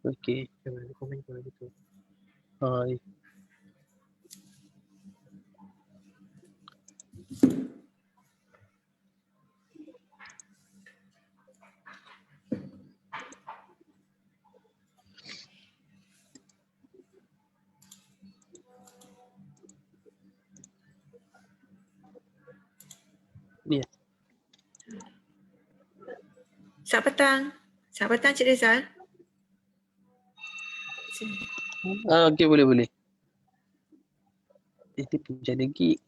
Okey, jangan komen kalau gitu. Ya. Ya. Selamat petang. Selamat petang Cik Rizal. Okey, boleh. Dia pinjam lagi.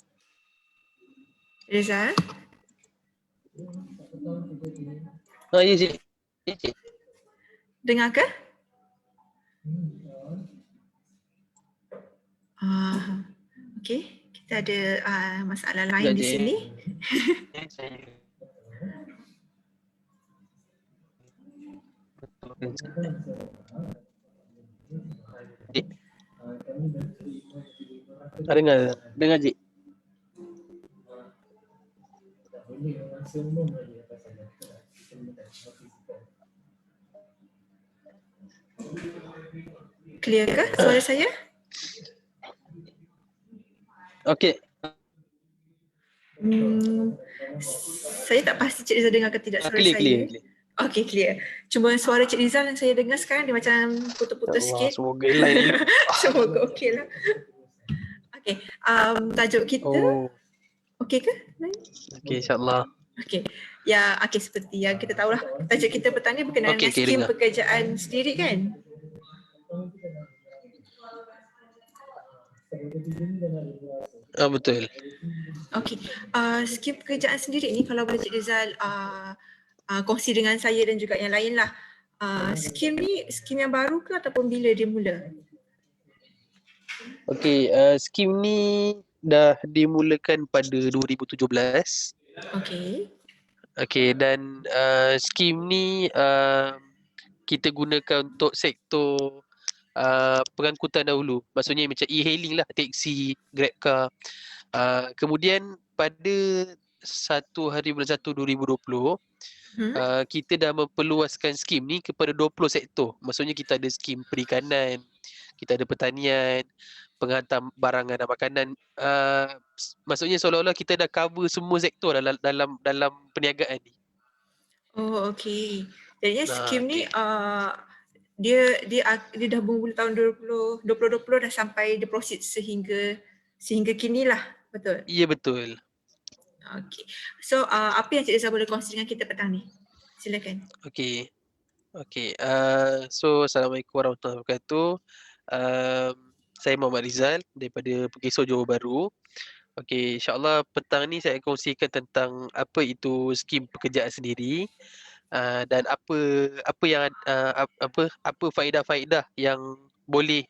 Rizal? Ya, cik. Ya, cik. Dengar ke? Okey, kita ada masalah lain Sekejap, di cik. sini. Saya betulkan sekejap. Cik. Dengar cik. Clear ke suara saya? Okey. Saya tak pasti Cik Rizal dengar ke tidak suara Clear. saya. Okey, clear. Cuma suara Cik Rizal yang saya dengar sekarang dia macam putus-putus Allah, sikit. semoga line elok. Semoga okey lah. Okey, tajuk kita okey ke? Okey, insyaAllah. Okey. Ya, okey, seperti yang kita tahulah, tajuk kita petang ni berkenaan Okey, dengan skim dengar. pekerjaan sendiri kan? Betul. Okey. Skim pekerjaan sendiri ni kalau boleh Cik Rizal kongsi dengan saya dan juga yang lain lah. Skim ni skim yang baru ke ataupun bila dia mula? Okey, skim ni dah dimulakan pada 2017. Okey. Okey, dan skim ni kita gunakan untuk sektor pengangkutan dahulu. Maksudnya macam e-hailing lah, teksi, Grabcar. Kemudian pada 1 hari bulan 1 2020, kita dah memperluaskan skim ni kepada 20 sektor. Maksudnya kita ada skim perikanan, kita ada pertanian, penghantar barangan dan makanan. Maksudnya seolah-olah kita dah cover semua sektor dalam perniagaan ni. Oh, okey. Jadinya skim ni okey. dia dah bermula tahun 2020 dah sampai dia proceed sehingga kini lah, betul? Ya, betul. Okey. So, apa yang Cik Rizal boleh kongsi dengan kita petang ni? Silakan. Okey. So Assalamualaikum warahmatullahi wabarakatuh. Saya Muhammad Rizal daripada Pegeso Johor Bahru. Okey, insya-Allah petang ni saya akan kongsikan tentang apa itu skim pekerjaan sendiri, dan apa yang apa faedah-faedah yang boleh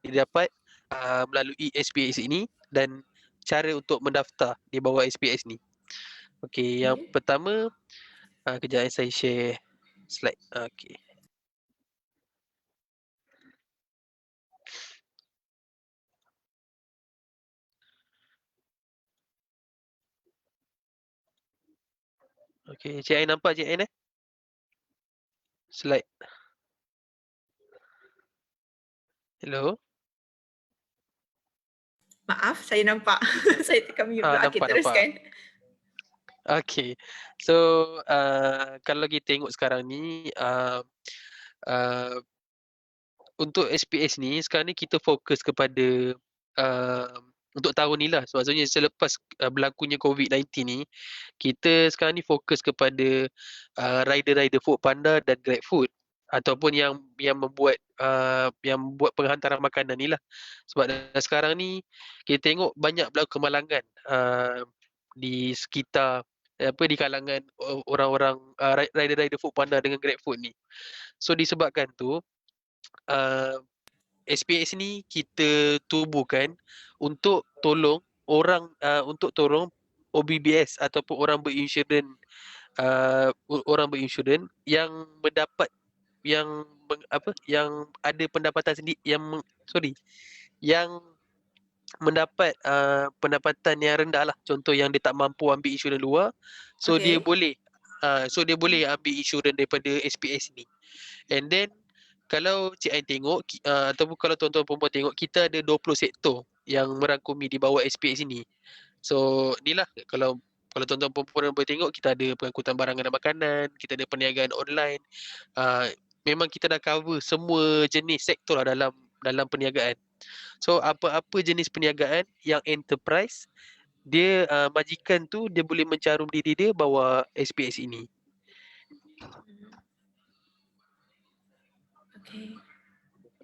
didapat melalui SPS ini dan cara untuk mendaftar di bawah SPS ni. Okey, yang pertama, kejap saya share slide. Okey. Okey, Cik Ain nampak Cik Ain slide. Hello. Maaf, saya nampak. Saya tekan mute pula. Okey, Nampak. teruskan. Okey. So, kalau kita tengok sekarang ni, untuk SPS ni, sekarang ni kita fokus kepada untuk tahun ni lah. So, maksudnya selepas berlakunya COVID-19 ni, kita sekarang ni fokus kepada rider-rider Foodpanda dan GrabFood ataupun yang membuat penghantaran makanan ni lah. Sebab sekarang ni kita tengok banyak berlaku kemalangan di sekitar di kalangan orang-orang rider-rider Foodpanda dengan GrabFood ni. So disebabkan tu SPS ni kita tubuhkan untuk tolong orang OBBS ataupun orang berinsurans yang mendapat yang ada pendapatan sendiri yang mendapat pendapatan yang rendah lah, contoh yang dia tak mampu ambil insurans luar, so dia boleh So dia boleh ambil insurans daripada SPS ni. And then kalau Cik Ain tengok ataupun kalau tuan-tuan perempuan tengok, kita ada 20 sektor yang merangkumi di bawah SPS ini. So inilah kalau tuan-tuan perempuan boleh tengok, kita ada pengangkutan barangan dan makanan, kita ada perniagaan online. Memang kita dah cover semua jenis sektor lah dalam perniagaan. So apa-apa jenis perniagaan yang enterprise, dia majikan tu dia boleh mencarum diri dia bawah SPS ini.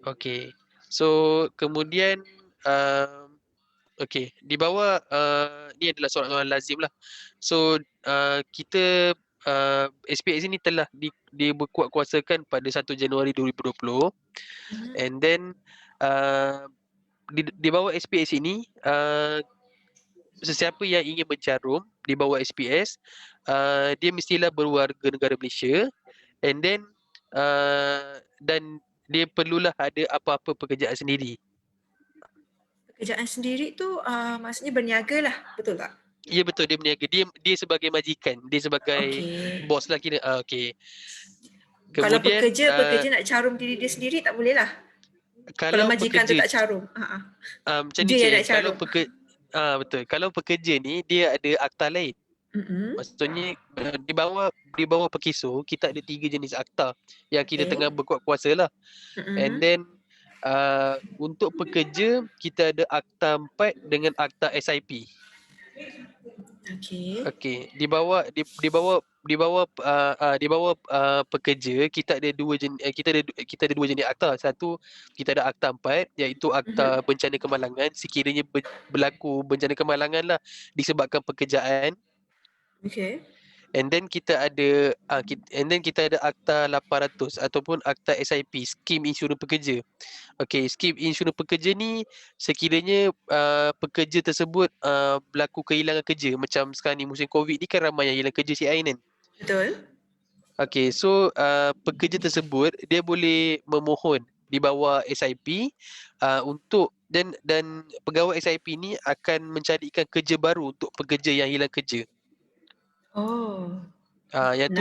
Okay. So kemudian di bawah ni adalah soalan lazim lah. So kita SPS ini telah diberkuatkuasakan pada 1 Januari 2020. And then di bawah SPS ini sesiapa yang ingin mencarum di bawah SPS, dia mestilah berwarga negara Malaysia. And then dan dia perlulah ada apa-apa pekerjaan sendiri. Pekerjaan sendiri tu maksudnya berniaga lah, betul tak? Ya betul, dia berniaga. Dia sebagai majikan, dia sebagai bos lah kira. Kalau pekerja nak carum diri dia sendiri tak boleh lah. Kalau majikan tu tak carum. Macam ni Cik, kalau betul. Kalau pekerja ni dia ada akta lain. Maksudnya di bawah Pekiso kita ada 3 jenis akta yang kita tengah berkuat kuasa lah. And then untuk pekerja kita ada akta 4 dengan akta SIP. Okey. Di bawah pekerja kita ada kita ada dua jenis akta. Satu, kita ada akta 4 iaitu akta bencana kemalangan sekiranya berlaku bencana kemalangan lah disebabkan pekerjaan. And then kita ada akta 800 ataupun akta SIP, skim insurans pekerja. Skim insurans pekerja ni sekiranya pekerja tersebut berlaku kehilangan kerja, macam sekarang ni musim Covid ni kan ramai yang hilang kerja Cik Ain kan. Betul. So pekerja tersebut dia boleh memohon di bawah SIP untuk dan pegawai SIP ni akan mencarikan kerja baru untuk pekerja yang hilang kerja. Yang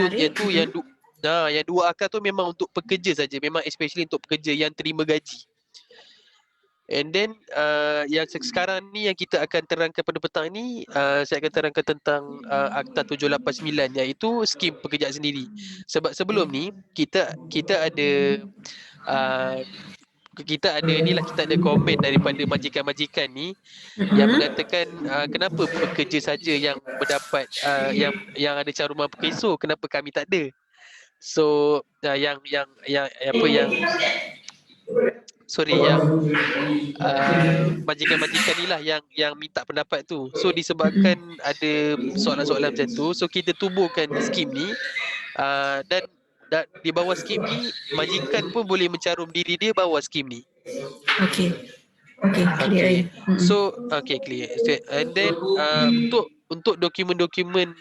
dua akad tu memang untuk pekerja saja, memang especially untuk pekerja yang terima gaji. And then yang sekarang ni yang kita akan terangkan pada petang ni, saya akan terangkan tentang akta 789 iaitu skim pekerjaan sendiri. Sebab sebelum ni kita ada komen daripada majikan-majikan ni yang mengatakan kenapa pekerja saja yang mendapat yang ada caruman Pekiso, kenapa kami tak ada. So yang majikan-majikan ni lah yang minta pendapat tu. So disebabkan ada soalan-soalan macam tu, so kita tubuhkan skim ni dan di bawah skim ni majikan pun boleh mencarum diri dia bawah skim ni. Clear. So clear. And then untuk dokumen-dokumen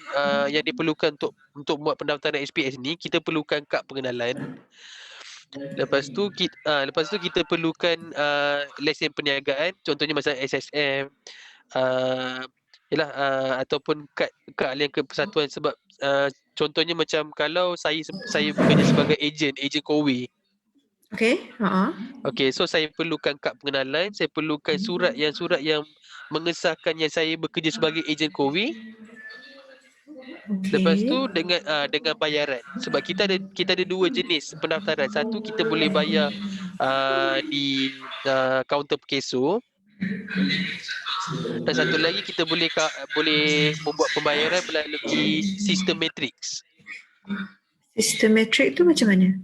yang diperlukan untuk buat pendaftaran SPS ni, kita perlukan kad pengenalan. Lepas tu kita perlukan lesen perniagaan, contohnya macam SSM, ataupun kad ahlian kepersatuan. Sebab contohnya macam kalau saya bekerja sebagai ejen Kowe. So saya perlukan kad pengenalan, saya perlukan surat yang mengesahkan yang saya bekerja sebagai ejen Kowe. Lepas tu dengan bayaran. Sebab kita ada dua jenis pendaftaran. Satu, kita boleh bayar di kaunter Pekiso. Dan satu lagi kita boleh membuat pembayaran melalui sistem matrix. Sistem matrix tu macam mana?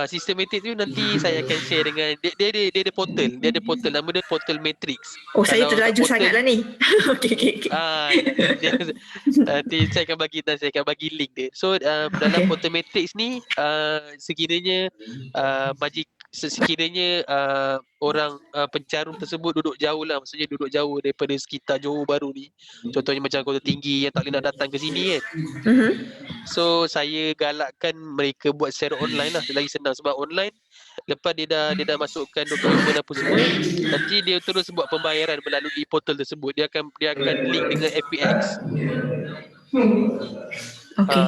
Sistem matrix tu nanti saya akan share dengan dia ada portal, nama dia portal matrix. Saya terlaju sangatlah ni. Okey. Nanti saya akan bagi link dia. So dalam portal matrix ni sekiranya orang pencarum tersebut duduk jauh lah, maksudnya duduk jauh daripada sekitar Johor Bahru ni, contohnya macam Kota Tinggi yang tak boleh nak datang ke sini kan. So saya galakkan mereka buat secara online lah, lagi senang. Sebab online, lepas dia dah masukkan dokumen apa semua, nanti dia terus buat pembayaran melalui portal tersebut. Dia akan link dengan FPX. Okey.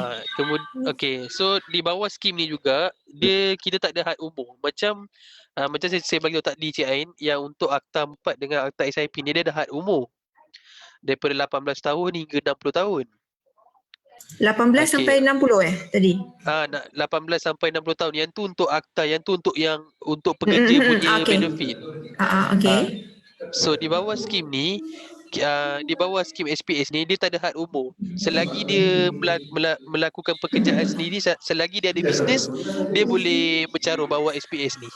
Okay, so di bawah skim ni juga kita tak ada had umur. Macam saya bagi tahu tadi Cik Ain yang untuk akta 4 dengan akta SIP ni dia ada had umur daripada 18 tahun hingga 60 tahun. 18 Okey. sampai 60 tadi? Nak 18 sampai 60 tahun. Yang tu untuk akta, yang tu untuk pekerja punya Okey. benefit. Okey. So di bawah skim ni, di bawah skim SPS ni dia tak ada had umur. Selagi dia melakukan pekerjaan sendiri, selagi dia ada bisnes, dia boleh bercaruh bawah SPS ni.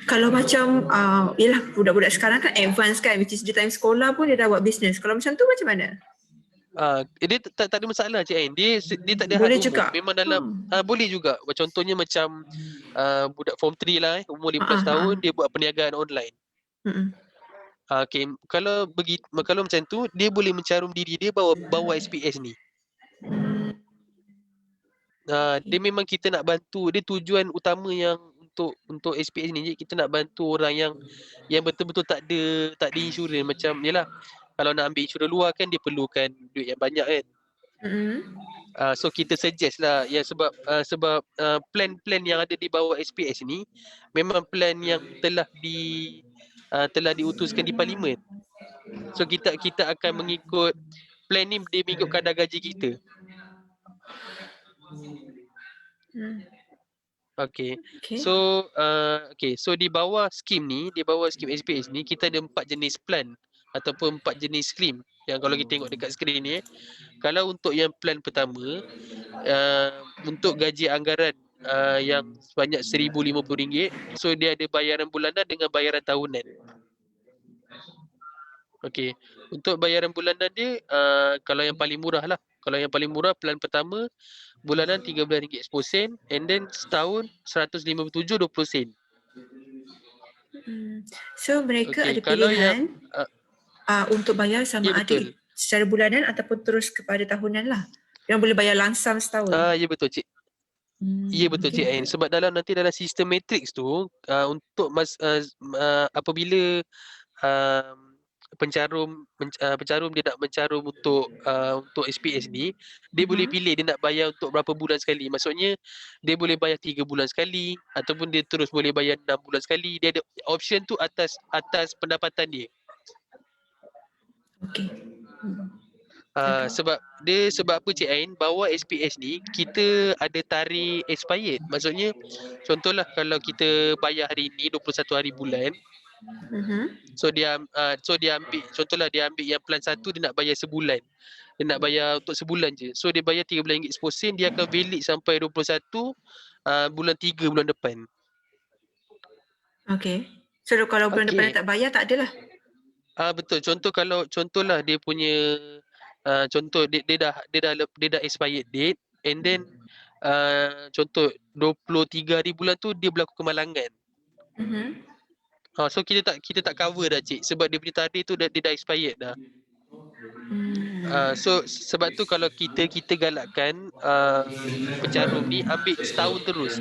Kalau macam yalah budak-budak sekarang kan advance kan, which is dia time sekolah pun dia dah buat bisnes. Kalau macam tu macam mana? Dia tak ada masalah Cik Ain. Dia tak ada had Boleh umur. juga. Memang dalam boleh juga. Contohnya macam budak form 3 lah umur 15 tahun dia buat perniagaan online. Okay, kalau macam tu dia boleh mencarum diri dia bawa SPS ni. Dia memang kita nak bantu, dia tujuan utama yang untuk SPS ni kita nak bantu orang yang betul-betul tak ada insurans. Macam yalah, kalau nak ambil insurans luar kan dia perlukan duit yang banyak kan. So kita suggest lah ya, sebab plan yang ada di bawah SPS ni memang plan yang telah diutuskan di parlimen. So kita akan mengikut plan ni, dia mengikut kadar gaji kita. Okay. So so di bawah skim ni, di bawah skim SPS ni kita ada 4 jenis plan ataupun 4 jenis skrim. Yang kalau kita tengok dekat skrin ni, kalau untuk yang plan pertama, untuk gaji anggaran yang sebanyak RM1,050, so dia ada bayaran bulanan dengan bayaran tahunan. Okey, untuk bayaran bulanan dia kalau yang paling murah lah. Kalau yang paling murah plan pertama bulanan RM13 10 and then setahun RM157 20 sen. So mereka ada kalau pilihan untuk bayar sama ada betul. secara bulanan ataupun terus kepada tahunan lah. Yang boleh bayar langsam setahun. Ya betul Cik. Ya betul Cik Ain. Sebab nanti dalam sistem matrix tu untuk apabila pencarum dia nak mencarum untuk SPS ni, dia boleh pilih dia nak bayar untuk berapa bulan sekali. Maksudnya dia boleh bayar 3 bulan sekali ataupun dia terus boleh bayar 6 bulan sekali. Dia ada option tu atas pendapatan dia. Okey. Sebab apa Cik Ain, bawah SPS ni kita ada tarikh expired. Maksudnya contohlah kalau kita bayar hari ni 21 hari bulan, so dia ambil, contohlah dia ambil yang plan 1 dia nak bayar sebulan. Dia nak bayar untuk sebulan je. So dia bayar RM13 10 dia akan valid sampai 21 bulan 3 bulan depan. Okey. So kalau bulan depan tak bayar tak adalah. Betul. Contohlah dia punya contoh dia dah expired date and then contoh 23 hari bulan tu dia berlaku kemalangan. So kita tak cover dah Cik, sebab dia punya tarikh tu dia dah expired dah. So sebab tu kalau kita galakkan pencarum ni ambil setahun terus.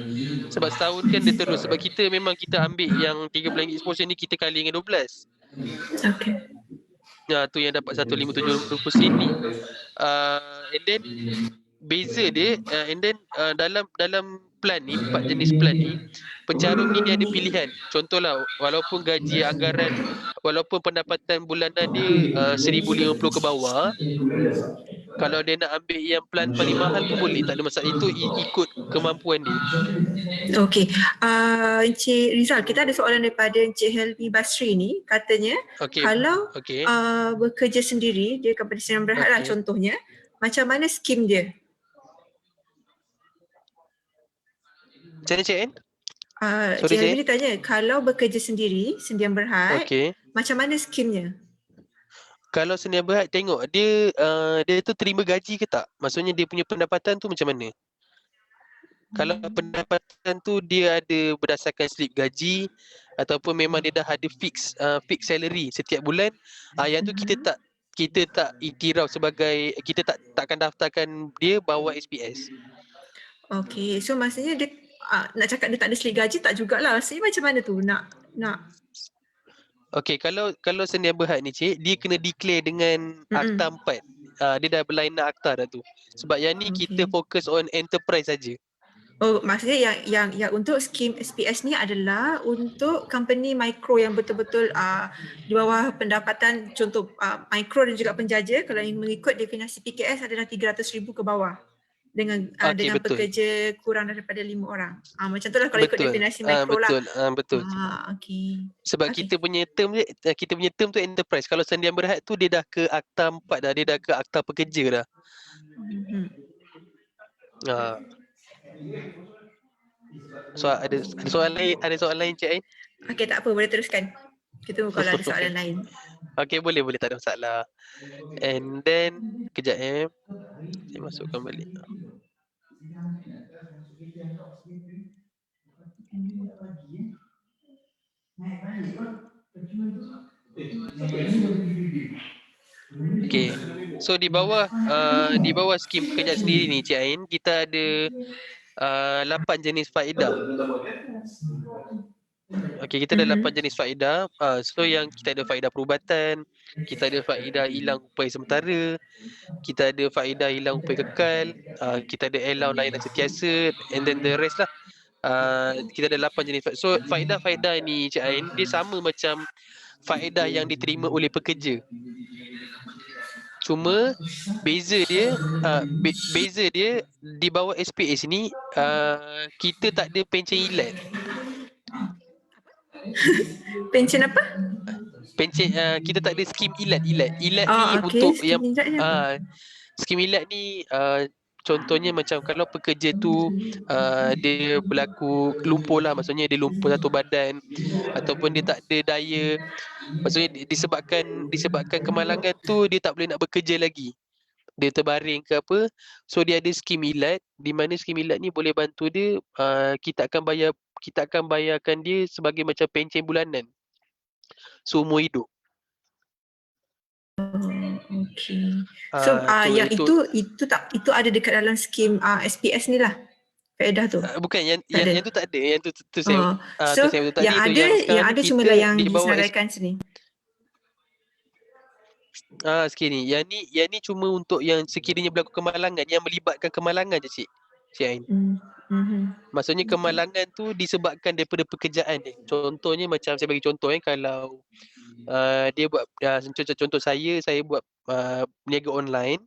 Sebab setahun kan dia terus. Sebab kita ambil yang RM13 10 ni kita kali dengan 12. Okey. Tu yang dapat RM1,570 ni. And then beza dia and then dalam plan ni, 4 jenis plan ni, pencarum ni dia ada pilihan. Contohlah walaupun gaji anggaran, walaupun pendapatan bulanan dia RM1,050 ke bawah, kalau dia nak ambil yang plan paling mahal pun boleh, tak ada masalah. Itu ikut kemampuan dia. Okey. Encik Rizal, kita ada soalan daripada Encik Helmi Basri ni. Katanya kalau bekerja sendiri, dia company sendiri berhad lah contohnya, macam mana skim dia? Macam mana Cik Ain? Cik Helmi tanya, kalau bekerja sendiri, sendirian berhad, macam mana skimnya? Kalau sendirian berhad, tengok dia tu terima gaji ke tak? Maksudnya dia punya pendapatan tu macam mana? Kalau pendapatan tu dia ada berdasarkan slip gaji ataupun memang dia dah ada fix salary setiap bulan, yang tu kita tak iktiraf sebagai, kita takkan daftarkan dia bawa SPS. Okey, so maksudnya dia nak cakap dia tak ada slip gaji tak jugalah. Maksudnya macam mana tu nak Okey, kalau sendi berhad ni cik, dia kena declare dengan Akta 4. Dia dah berlainan akta dah tu. Sebab yang ni kita fokus on enterprise saja. Oh, maksudnya yang untuk skim SPS ni adalah untuk company mikro yang betul-betul di bawah pendapatan, contoh mikro dan juga penjaja, kalau yang mengikut definisi PKS adalah 300,000 ke bawah dengan dengan betul. pekerja kurang daripada 5 orang. Macam tu lah kalau ikut definisi mikro betul. lah. Betul. Okey. Sebab kita punya term tu enterprise. Kalau sendian berhad tu dia dah ke akta 4 dah, dia dah ke akta pekerja dah. So ada soalan lain Cik Ain? Okey, tak apa, boleh teruskan. Kita kalau ada soalan lain. Okey, boleh tak ada masalah. And then kejap saya masukkan balik. Okey. So di bawah skim pekerja sendiri ni Cik Ain, kita ada 8 jenis faedah. Okey, kita ada 8 jenis faedah. So yang kita ada faedah perubatan, kita ada faedah hilang upaya sementara, kita ada faedah hilang upaya kekal, kita ada allow layanan sentiasa, and then the rest lah. Kita ada 8 jenis faedah. So faedah-faedah ni Cik Ain, dia sama macam faedah yang diterima oleh pekerja. Cuma beza dia di bawah SPS ni kita tak ada pencen ilat. Pencen apa? Pencen kita tak ada skim ilat. Ilat ni untuk yang skim ilat ni contohnya macam kalau pekerja tu dia berlaku lumpuh lah, maksudnya dia lumpuh satu badan ataupun dia tak ada daya, maksudnya disebabkan kemalangan tu dia tak boleh nak bekerja lagi, dia terbaring ke apa, so dia ada skim ilat, di mana skim ilat ni boleh bantu dia, kita akan bayarkan dia sebagai macam pencen bulanan seumur hidup. Okey. So yang itu ada dekat dalam skim SPS ni lah. Faedah tu. Bukan yang tu tak ada. Yang tu saya so tu yang tadi yang ada cuma lah yang disenaraikan sini. Sikit ni. Yang ni cuma untuk yang sekiranya berlaku kemalangan, yang melibatkan kemalangan je Cik Ain. Maksudnya kemalangan tu disebabkan daripada pekerjaan dia. Contohnya macam saya bagi contoh kalau dia buat contoh saya buat berniaga online.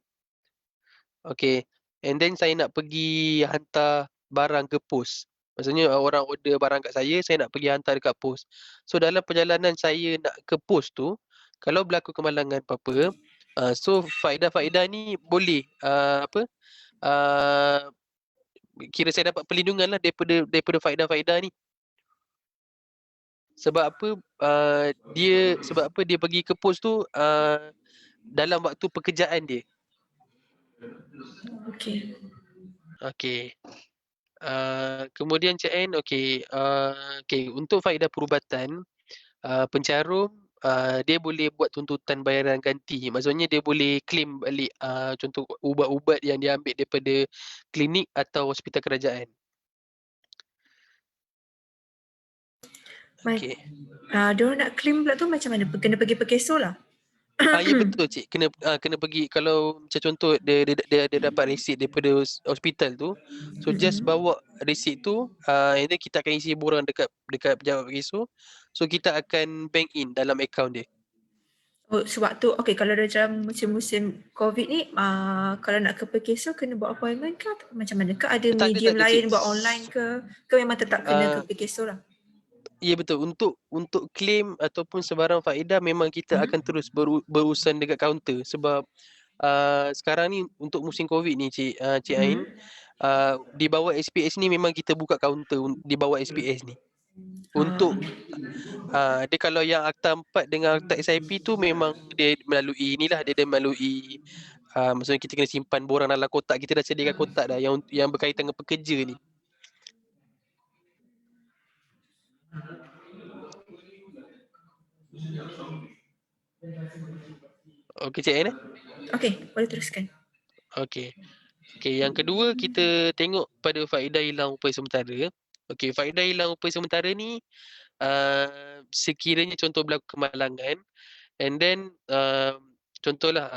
Okay. And then saya nak pergi hantar barang ke pos. Maksudnya orang order barang kat saya nak pergi hantar dekat pos. So dalam perjalanan saya nak ke pos tu, kalau berlaku kemalangan apa-apa, so faedah-faedah ni boleh kira saya dapat perlindungan lah daripada faedah-faedah ni. Sebab apa dia pergi ke pos tu dalam waktu pekerjaan dia. Okey. Kemudian Cik Ain, okey, untuk faedah perubatan, pencarum dia boleh buat tuntutan bayaran ganti. Maksudnya dia boleh claim balik contoh ubat-ubat yang dia ambil daripada klinik atau hospital kerajaan. Okey. Dia orang nak claim pula tu macam mana? Kena pergi Pekeso lah. Ya betul Cik, kena pergi. Kalau macam contoh dia dapat resit daripada hospital tu, so just bawa resit tu, and then kita akan isi borang dekat pejabat Pekeso, so kita akan bank in dalam akaun dia. Oh, sewaktu kalau dalam musim COVID ni kalau nak ke Pekeso kena buat appointment ke atau macam mana? Ke ada medium lain buat online ke memang tetap kena ke Pekeso lah? Ya betul. Untuk claim ataupun sebarang faedah memang kita akan terus berurusan dekat kaunter, sebab sekarang ni untuk musim COVID ni Cik Ain, di bawah SPS ni memang kita buka kaunter di bawah SPS ni. Untuk dia kalau yang akta 4 dengan akta SIP tu memang dia melalui maksudnya kita kena simpan borang dalam kotak. Kita dah sediakan kotak dah yang berkaitan dengan pekerja ni. Okey Cik Ain. Okey, boleh teruskan. Okey, yang kedua kita tengok pada faedah hilang upaya sementara. Okey, faedah hilang upaya sementara ni sekiranya contoh berlaku kemalangan, and then contohlah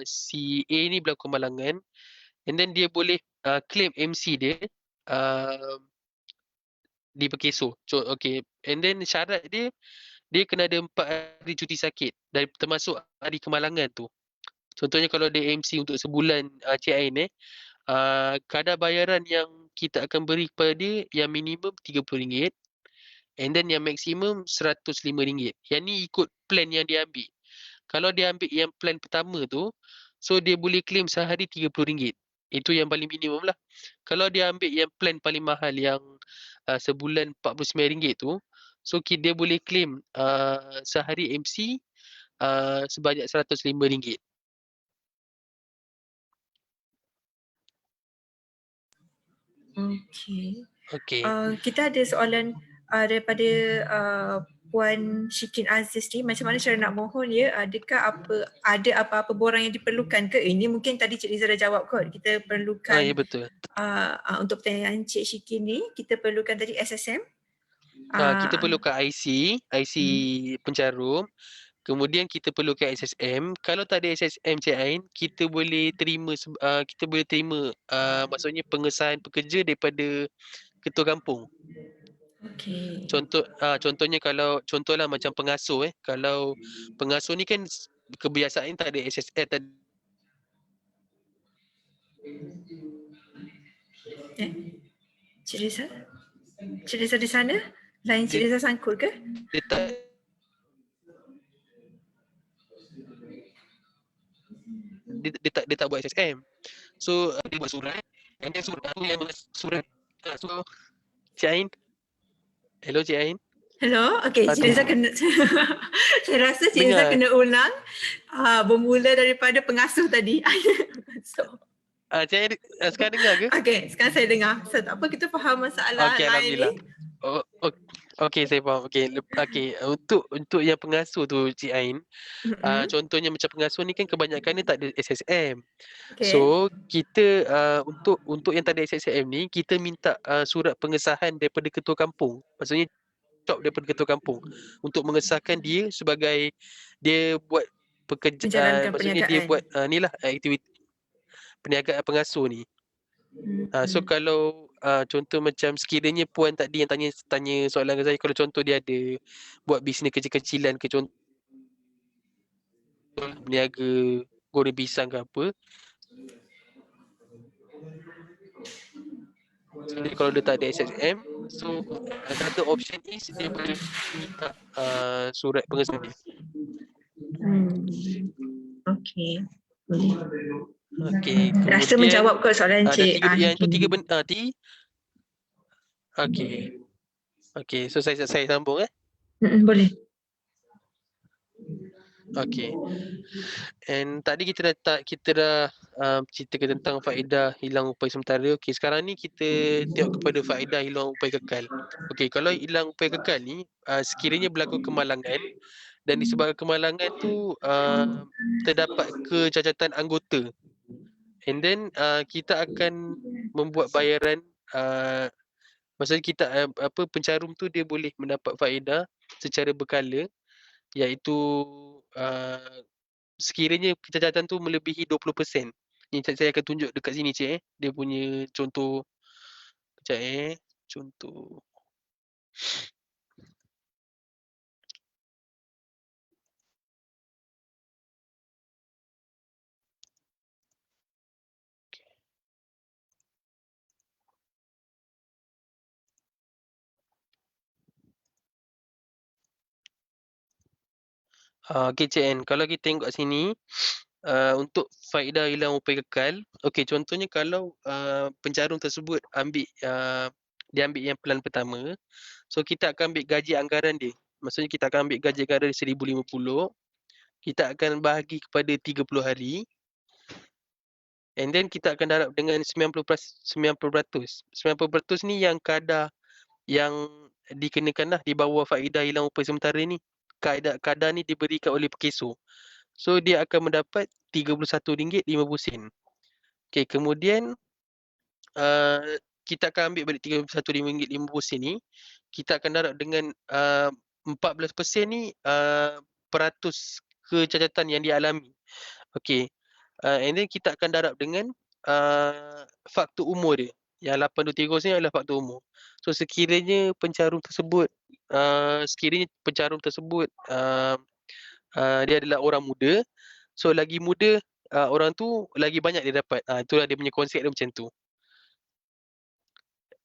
si A ni berlaku kemalangan, and then dia boleh claim MC dia uh, di Perkeso. Okay, and then syarat dia kena ada 4 hari cuti sakit dari termasuk hari kemalangan tu. Contohnya kalau dia MC untuk sebulan Cik Ain kadar bayaran yang kita akan beri kepada dia yang minimum RM30 and then yang maksimum RM105. Yang ni ikut plan yang dia ambil. Kalau dia ambil yang plan pertama tu, so dia boleh claim sehari RM30. Itu yang paling minimum lah. Kalau dia ambil yang plan paling mahal yang sebulan RM49 tu, so dia boleh claim sehari MC sebanyak RM105. Okey. Kita ada soalan daripada Puan Syikin Aziz ni, macam mana cara nak mohon ya, adakah ada apa-apa borang yang diperlukan ke? Ini mungkin tadi Cik Riza dah jawab kot. Kita perlukan Ya betul. Untuk pertanyaan Cik Syikin ni, kita perlukan tadi SSM. Kita perlukan IC pencarum. Kemudian kita perlukan SSM. Kalau tak ada SSM Cik Ain, kita boleh terima maksudnya pengesahan pekerja daripada ketua kampung. Okey. Contohnya contohlah macam pengasuh kalau pengasuh ni kan kebiasaan tak ada SSM Cik Riza di sana? Lain Cik Riza sangkut ke? Dia tak buat SSM. So dia buat surat. And then surat tu yang surat. So Cik Ain. Hello Cik Ain. Hello. Okey, Cik Riza kena saya rasa Cik Riza kena ulang bermula daripada pengasuh tadi. Cik Ain sekarang dengar ke? Okey, sekarang saya dengar. So, tak apa, kita faham masalah lain ni. Okey, saya faham. Okey, untuk yang pengasuh tu Cik Ain, contohnya macam pengasuh ni kan kebanyakan ni tak ada SSM. Okay. So, kita untuk yang tak ada SSM ni, kita minta surat pengesahan daripada ketua kampung. Maksudnya daripada ketua kampung untuk mengesahkan dia sebagai dia buat pekerjaan, maksudnya dia buat inilah aktiviti perniagaan pengasuh ni. So kalau contoh macam sekiranya puan tadi yang tanya soalan ke saya, kalau contoh dia ada buat bisnes kecil-kecilan ke, contoh berniaga goreng pisang ke apa, jadi kalau dia tak ada SSM, so another option is dia boleh minta surat pengesahan dia. Okey, boleh. Okey, rasa menjawab ke soalan Cik yang itu 3 benda Okey, so saya sambung boleh. Okey. And tadi kita dah ceritakan tentang faedah hilang upaya sementara. Okey, sekarang ni kita tengok kepada faedah hilang upaya kekal. Okey, kalau hilang upaya kekal ni sekiranya berlaku kemalangan dan disebabkan kemalangan tu terdapat kecacatan anggota. And then kita akan membuat bayaran maksudnya kita pencarum tu dia boleh mendapat faedah secara berkala, iaitu sekiranya kecacatan tu melebihi 20%. Ni saya akan tunjuk dekat sini Cik dia punya contoh. Sekejap contoh. Okey Cik N, kalau kita tengok sini untuk faedah hilang upaya kekal, okey contohnya kalau pencarum tersebut dia ambil yang plan pertama, so kita akan ambil gaji anggaran dia. Maksudnya kita akan ambil gaji anggaran RM1,050, kita akan bahagi kepada 30 hari, and then kita akan darab dengan 90%. 90% ni yang kadar yang dikenakan lah di bawah faedah hilang upaya sementara ni. Kadar ni diberikan oleh Perkeso. So dia akan mendapat RM31.50. Okay, kemudian kita akan ambil balik RM31.50 ni. kita akan darab dengan 14% ni peratus kecacatan yang dialami. Okey. And then kita akan darab dengan faktor umur dia. Yang 823 ni adalah faktor umur. So sekiranya pencarum tersebut dia adalah orang muda, so lagi muda orang tu lagi banyak dia dapat. Itulah dia punya konsep dia macam tu.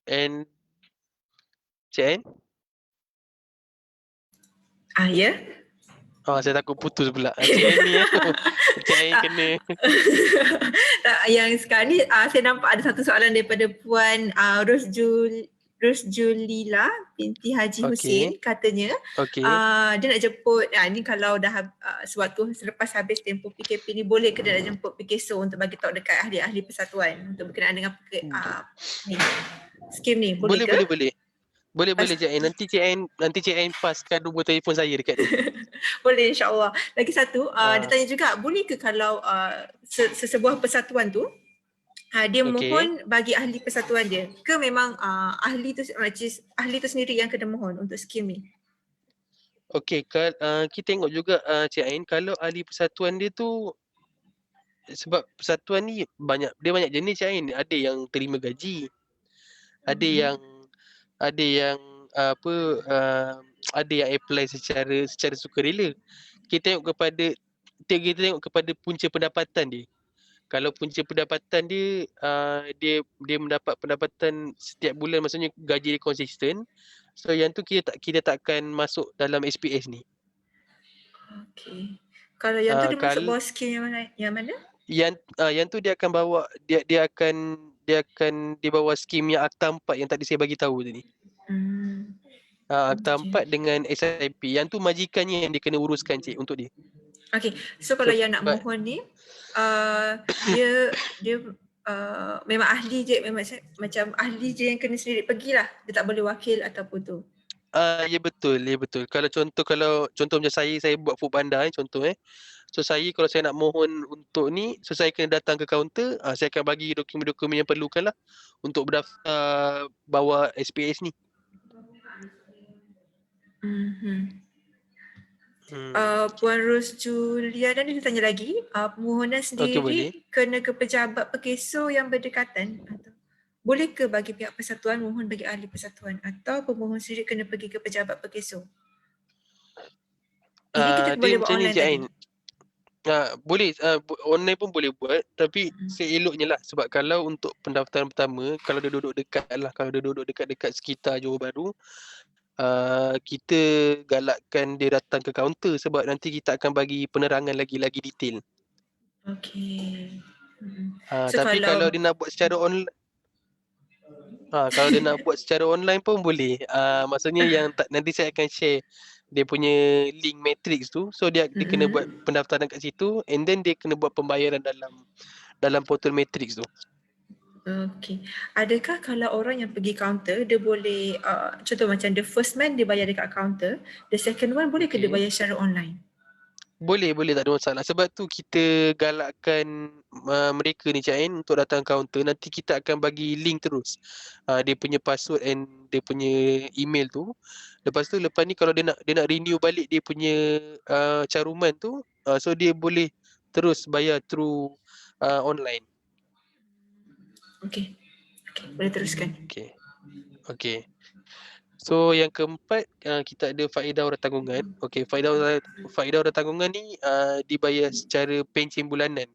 And Cik Ain? Ya. Saya takut putus pula. Cik Ain ni Cik Ain kena. Yang sekarang ni saya nampak ada satu soalan daripada Puan Rusjulila binti Haji Hussein. Katanya dia nak jemput, ni kalau dah sewaktu selepas habis tempoh PKP ni, boleh ke dia nak jemput PKSO untuk bagi tahu dekat ahli-ahli persatuan untuk berkenaan dengan skim ni? Boleh ke? Boleh Cik Ain. Nanti Cik Ain paskan nombor telefon saya dekat ni. Boleh, insyaAllah. Lagi satu, dia tanya juga, boleh ke kalau sesebuah persatuan tu dia mohon bagi ahli persatuan dia, ke memang ahli tu sendiri yang kena mohon untuk skim ni? Okey, kita tengok juga Cik Ain, kalau ahli persatuan dia tu, sebab persatuan ni banyak jenis Cik Ain. Ada yang terima gaji, ada yang apply secara sukarela. Kita tengok kepada punca pendapatan dia. Kalau punca pendapatan dia dia mendapat pendapatan setiap bulan, maksudnya gaji dia konsisten, so yang tu kita takkan masuk dalam SPS ni. Okey. Kalau yang tu dia masuk bawah skim yang mana? Yang tu dia akan bawa dia akan di bawah skim yang Akta 4 yang tadi saya bagi tahu tadi. Akta 4 dengan SIP. Yang tu majikannya yang dia kena uruskan cik untuk dia. Okey. So kalau yang nak mohon ni dia memang ahli je, memang macam ahli je yang kena sendiri pergilah. Dia tak boleh wakil ataupun tu. Ya betul. Kalau contoh macam saya buat Foodpanda contoh So kalau saya nak mohon untuk ni, so saya kena datang ke kaunter, saya akan bagi dokumen-dokumen yang perlukan lah untuk berdaftar bawa SPS ni. Puan Ros Julia dan dia tanya lagi, permohonan sendiri kena ke pejabat PKSO yang berdekatan, atau boleh ke bagi pihak persatuan mohon bagi ahli persatuan, atau pemohon sendiri kena pergi ke pejabat PKSO? Ini kita boleh buat online tadi. Boleh, online pun boleh buat, tapi seeloknya lah, sebab kalau untuk pendaftaran pertama, kalau dia duduk dekat sekitar Johor Bahru, kita galakkan dia datang ke kaunter sebab nanti kita akan bagi penerangan lagi detail. Okey. Tapi kalau dia nak buat secara online, kalau dia nak buat secara online pun boleh. Maksudnya yang nanti saya akan share dia punya link matrix tu, so dia kena buat pendaftaran kat situ, and then dia kena buat pembayaran dalam portal matrix tu. Okey. Adakah kalau orang yang pergi kaunter, dia boleh contoh macam the first man dia bayar dekat kaunter, the second one boleh ke dia bayar secara online? Boleh, tak ada masalah. Sebab tu kita galakkan mereka ni Cik Ain untuk datang kaunter. Nanti kita akan bagi link terus. Dia punya password and dia punya email tu. Lepas ni kalau dia nak renew balik dia punya caruman tu, so dia boleh terus bayar through online. Okey. Boleh teruskan. Okey. So yang keempat, kita ada faedah orang tanggungan. Okey, faedah orang tanggungan ni dibayar secara pencen bulanan.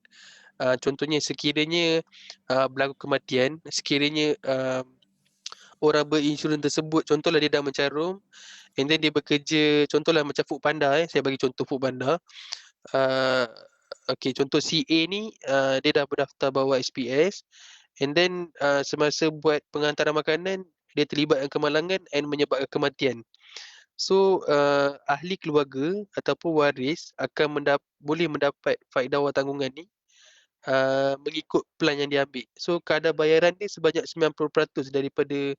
Contohnya sekiranya berlaku kematian, sekiranya orang berinsurans tersebut, contohlah dia dah mencarum, and then dia bekerja, contohlah macam Foodpanda, saya bagi contoh Foodpanda. Okey, contoh CA ni dia dah berdaftar bawa SPS, and then semasa buat penghantaran makanan, dia terlibat dengan kemalangan and menyebabkan kematian. So ahli keluarga ataupun waris akan boleh mendapat faedah awal tanggungan ni mengikut plan yang diambil. So kadar bayaran dia sebanyak 90% daripada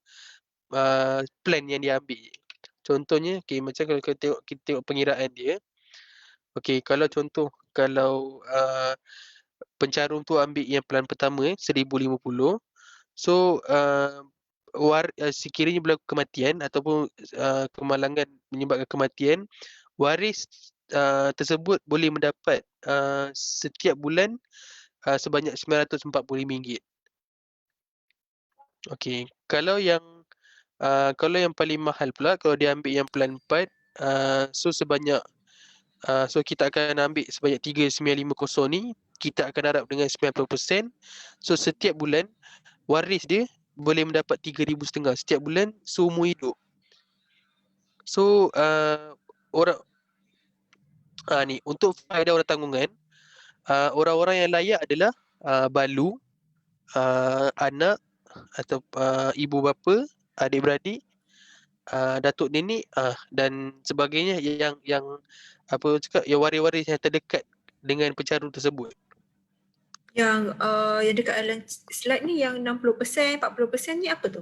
plan yang diambil. Contohnya, macam kalau kita tengok pengiraan dia. Kalau pencarum tu ambil yang plan pertama 1,050. So sekiranya berlaku kematian ataupun kemalangan menyebabkan kematian, waris tersebut boleh mendapat setiap bulan sebanyak RM945. Okey, kalau yang paling mahal pula, kalau dia ambil yang plan 4, so kita akan ambil sebanyak 3950 ni, kita akan darab dengan 90%. So setiap bulan waris dia boleh mendapat 3,500 setiap bulan seumur hidup. So orang ni untuk faedah orang tanggungan, orang-orang yang layak adalah balu, anak atau ibu bapa, adik-beradik, datuk nenek dan sebagainya yang yang waris-waris yang terdekat dengan pencarum tersebut. Yang dekat dalam slide ni yang 60%, 40% ni apa tu?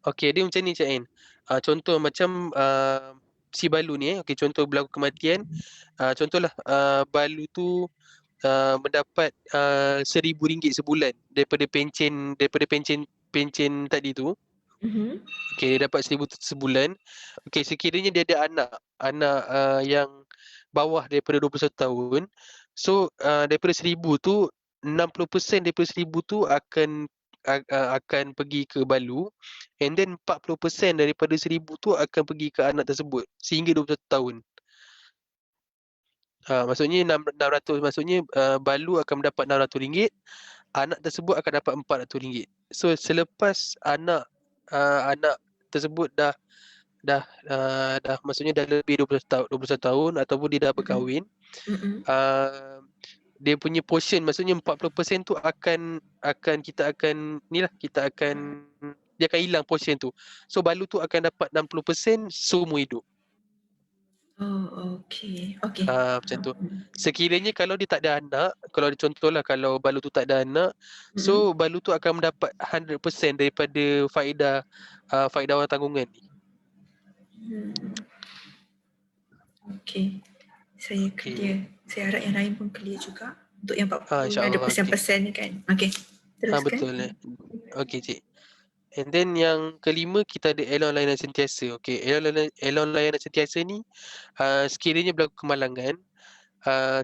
Okey, dia macam ni Cik Ain. Contoh macam si balu ni okey, contoh berlaku kematian, contohlah balu tu mendapat RM1,000 sebulan daripada pencen tadi tu. Okey, dia dapat RM1,000 sebulan. Okey, sekiranya dia ada anak yang bawah daripada 21 tahun, so daripada RM1,000 tu 60% daripada RM1,000 tu akan pergi ke balu, and then 40% daripada RM1,000 tu akan pergi ke anak tersebut sehingga 21 tahun. Maksudnya 600, maksudnya balu akan mendapat RM600, anak tersebut akan dapat RM400. So selepas anak tersebut dah maksudnya dah lebih 21 tahun ataupun dia dah berkahwin, dia punya portion, maksudnya 40% tu dia akan hilang portion tu. So balu tu akan dapat 60% seumur hidup. Oh, okey. Macam tu. Sekiranya kalau dia tak ada anak, kalau contohlah kalau balu tu tak ada anak, so balu tu akan mendapat 100% daripada faedah orang tanggungan ni. Okey. Saya clear. Saya harap yang lain pun clear juga. Untuk yang 40 ada InsyaAllah. persen-persen ni kan. Okey. Teruskan. Betul. Okey cik. And then yang kelima, kita ada airline layanan sentiasa. Okey, airline layanan sentiasa ni sekiranya berlaku kemalangan,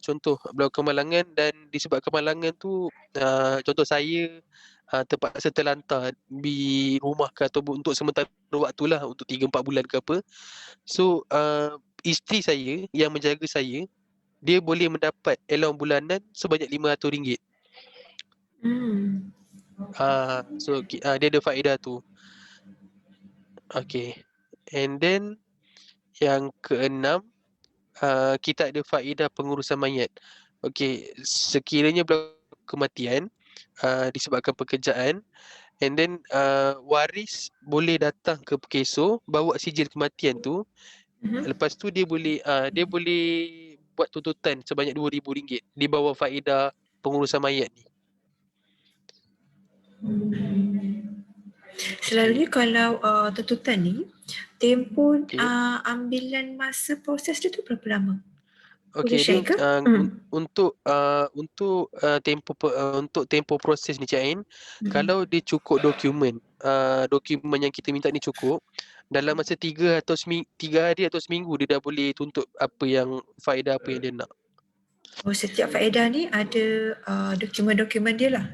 contoh berlaku kemalangan dan disebabkan kemalangan tu contoh saya terpaksa terlantar di rumah ke ataupun untuk sementara waktulah untuk 3-4 bulan ke apa. So isteri saya yang menjaga saya, dia boleh mendapat allowance bulanan sebanyak RM500. So dia ada faedah tu. Okay. And then yang keenam, kita ada faedah pengurusan mayat. Okay, sekiranya berlaku kematian disebabkan pekerjaan, and then waris boleh datang ke Pekeso, bawa sijil kematian tu. Lepas tu dia boleh buat tuntutan sebanyak RM2,000 di bawah faedah pengurusan mayat ni. Selalunya kalau tuntutan ni, tempoh ambilan masa proses dia tu berapa lama? Okey, dia untuk tempoh proses ni Cik Ain, kalau dia cukup dokumen yang kita minta ni cukup, dalam masa 3 hari atau seminggu dia dah boleh tuntut faedah apa yang dia nak. Oh, setiap faedah ni ada dokumen-dokumen dia lah.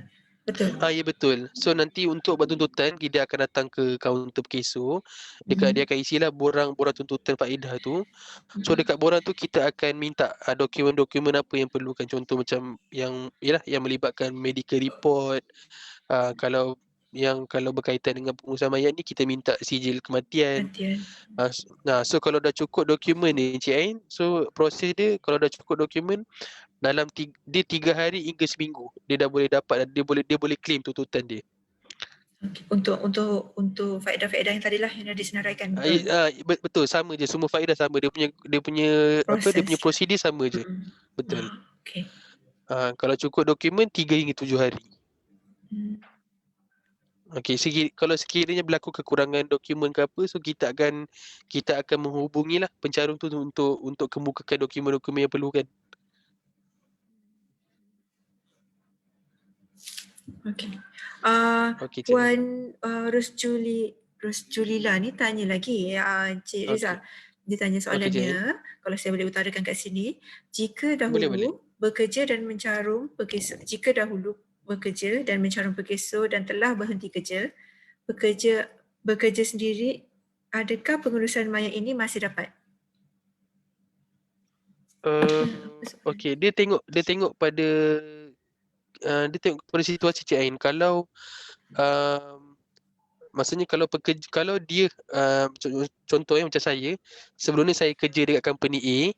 Betul? Ya betul. So nanti untuk buat tuntutan, dia akan datang ke kaunter Pekeso. Dia akan isilah borang tuntutan faedah tu. So dekat borang tu kita akan minta dokumen-dokumen apa yang perlukan. Contoh macam yang melibatkan medical report. Kalau berkaitan dengan pengurusan mayat ni, kita minta sijil kematian. So kalau dah cukup dokumen ni Cik Ain, so proses dia kalau dah cukup dokumen, dalam 3 hari hingga seminggu dia dah boleh dapat, dia boleh claim tuntutan dia. Untuk faedah-faedah yang tadilah yang dah disenaraikan, betul? Betul, sama je, semua faedah sama, dia punya prosedur sama je. Betul. Okey. Kalau cukup dokumen 3 hingga 7 hari. Okey, kalau sekiranya berlaku kekurangan dokumen ke apa, so kita akan menghubungilah pencarum tu untuk kemukakan dokumen-dokumen yang perlukan. Okey. Puan Rusjulila ni tanya lagi Encik Rizal. Dia tanya soalannya, kalau saya boleh utarakan kat sini, jika dahulu bekerja dan mencarum pekeso dan telah berhenti kerja, bekerja sendiri, adakah pengurusan maya ini masih dapat? Okey, dia tengok pada situasi Cik Ain. Kalau maksudnya kalau dia contohnya macam sebelum ni saya kerja dekat company A.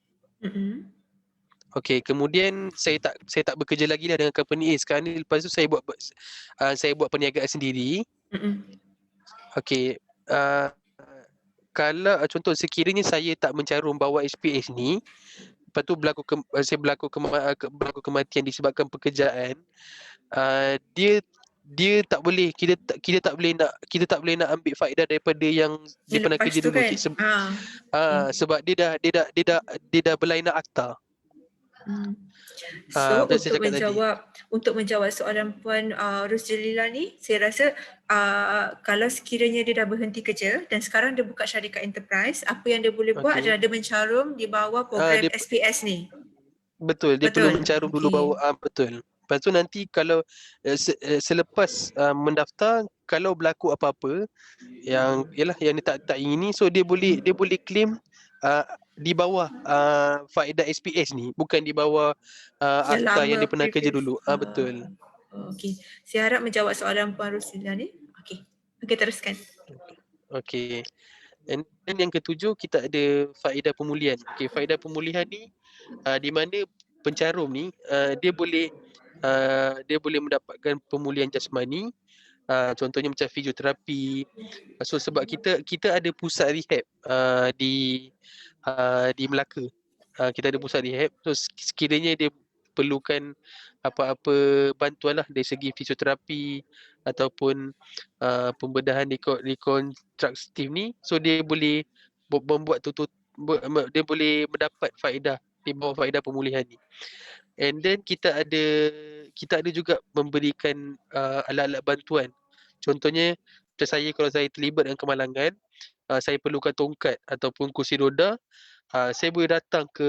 Okey, kemudian saya tak bekerja lagi lah dengan company A. Sekarang ni lepas tu saya buat perniagaan sendiri. Okey, kalau contoh sekiranya saya tak mencarum bawa SPS ni, lepas tu berlaku kematian disebabkan pekerjaan, dia tak boleh, kita tak boleh nak ambil faedah daripada yang dia pernah kerja dulu, kan? Sebab dia dah berlainan akta. So untuk menjawab soalan Puan Rusjulila ni, saya rasa kalau sekiranya dia dah berhenti kerja dan sekarang dia buka syarikat enterprise, apa yang dia boleh buat adalah dia mencarum di bawah program SPS ni. Betul, dia perlu mencarum dulu bawa, betul. Lepas tu nanti kalau selepas mendaftar, kalau berlaku apa-apa yang dia tak ingini, so dia boleh claim di bawah faedah SPS ni, bukan di bawah akta yang dia pernah kerja dulu. Betul. Okey. Saya harap menjawab soalan Puan Rusjulila ni. Okey, teruskan. Okey. Dan yang ketujuh, kita ada faedah pemulihan. Okey, faedah pemulihan ni di mana pencarum ni dia boleh mendapatkan pemulihan jasmani. Contohnya macam fizioterapi. So sebab kita ada pusat rehab di Melaka. Kita ada pusat rehab. So sekiranya dia perlukan apa-apa bantuan lah dari segi fisioterapi ataupun pembedahan rekonstruktif ni, so dia boleh membuat dia boleh mendapat faedah di bawah faedah pemulihan ni. And then kita ada juga memberikan alat-alat bantuan. Contohnya macam kalau saya terlibat dengan kemalangan, saya perlukan tongkat ataupun kursi roda, saya boleh datang ke